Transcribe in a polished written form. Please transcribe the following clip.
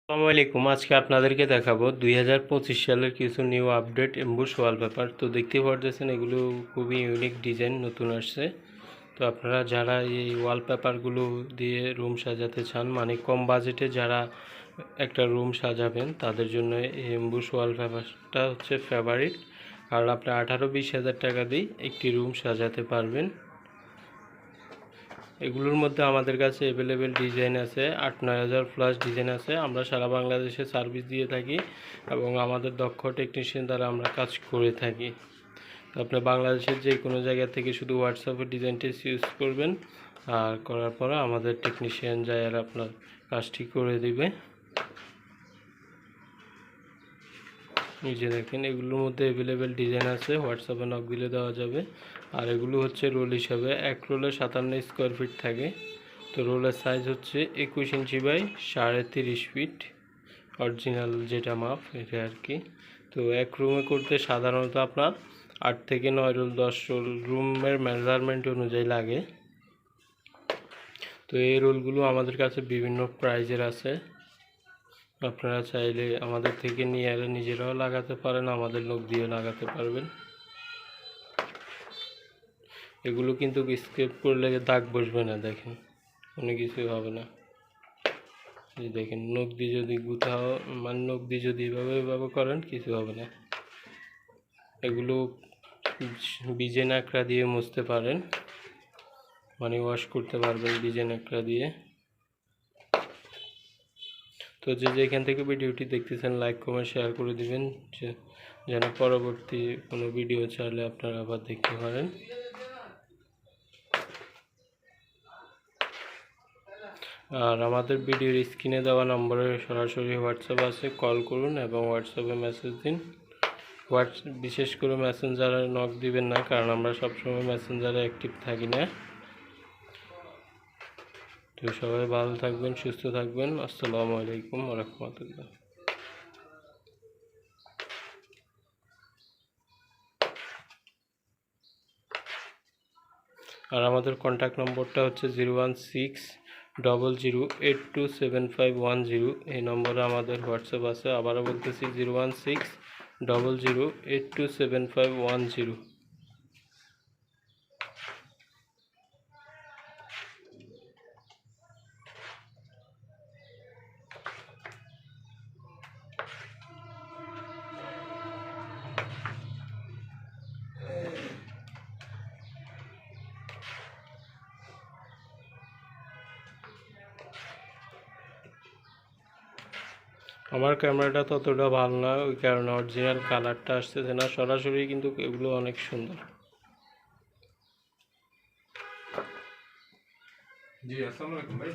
আসসালামু আলাইকুম। আজকে আপনাদেরকে দেখাবো 2025 সালের কিছু নিউ আপডেট এমবুশ ওয়ালপেপার। তো দেখতে পারতেছেন এগুলো খুবই ইউনিক ডিজাইন নতুন আসছে। তো আপনারা যারা এই ওয়ালপেপারগুলো দিয়ে রুম সাজাতে চান, মানে কম বাজেটে যারা একটা রুম সাজাবেন তাদের জন্য এই এমবুশ ওয়ালপেপারটা হচ্ছে ফেভারিট। কারণ আপনি 18-20 হাজার টাকা দিয়ে একটি রুম সাজাতে পারবেন। এগুলোর মধ্যে আমাদের কাছে অ্যাভেলেবেল ডিজাইন আছে, 8-9 হাজার প্লাস ডিজাইন আছে। আমরা সারা বাংলাদেশে সার্ভিস দিয়ে থাকি এবং আমাদের দক্ষ টেকনিশিয়ান দ্বারা আমরা কাজ করে থাকি। তো আপনি বাংলাদেশের যে কোনো জায়গা থেকে শুধু হোয়াটসঅ্যাপে ডিজাইনটি ইউজ করবেন, আর করার পরে আমাদের টেকনিশিয়ান যায় আর আপনার কাজটি করে দিবে। এই যে দেখেন, এগুলোর মধ্যে অ্যাভেলেবেল ডিজাইন আছে, হোয়াটসঅ্যাপে নক দিলে দেওয়া যাবে। আর এগুলো হচ্ছে রোল হিসাবে, এক রোলে 57 স্কোয়ার ফিট থাকে। তো রোলের সাইজ হচ্ছে 21 ইঞ্চি বাই 30.5 ফিট, অরিজিনাল যেটা মাপ এটা আর কি। তো এক রুমে করতে সাধারণত আপনার 8 থেকে 9 রোল 10 রোল রুমের মেজারমেন্ট অনুযায়ী লাগে। তো এই রোলগুলো আমাদের কাছে বিভিন্ন প্রাইজের আছে। আপনারা চাইলে আমাদের থেকে নিয়ে এলে নিজেরাও লাগাতে পারেন, আমাদের লোক দিয়ে লাগাতে পারবেন। এগুলো কিন্তু স্কেপ করলে দাগ বসবে না, দেখেন কোনো কিছুই হবে না। এই দেখেন, নখ দিয়ে যদি গুথাও, মানে নখ দিয়ে যদি এভাবে করেন কিছু হবে না। এগুলো বিজে ন্যাকড়া দিয়ে মুছতে পারেন, মানে ওয়াশ করতে পারবেন বিজে ন্যাকড়া দিয়ে। তো যেখান থেকে ভিডিওটি দেখতেছেন লাইক কমেন্ট শেয়ার করে দিবেন, যেন পরবর্তী কোনো ভিডিও চাইলে আপনারা আবার দেখতে পারেন। আর আমাদের ভিডিওর স্ক্রিনে দেওয়া নম্বরে সরাসরি হোয়াটসঅ্যাপ আছে, কল করুন এবং হোয়াটসঅ্যাপে মেসেজ দিন। বিশেষ করে মেসেঞ্জারে নক দিবেন না, কারণ আমরা সবসময় মেসেঞ্জারে অ্যাক্টিভ থাকি না। তো সবাই ভালো থাকবেন, সুস্থ থাকবেন। আসসালামু আলাইকুম ওয়া রাহমাতুল্লাহ। আর আমাদের কন্ট্যাক্ট নম্বরটা হচ্ছে 01600827510। এই নম্বরে আমাদের হোয়াটসঅ্যাপ আছে। আবারও বলতেছি 01600827510। আমার ক্যামেরাটা ততটা ভালো না, ওই কারণে অরিজিনাল কালারটা আসতেছে না সরাসরি, কিন্তু এগুলো অনেক সুন্দর। জি, আসসালামু আলাইকুম ভাই।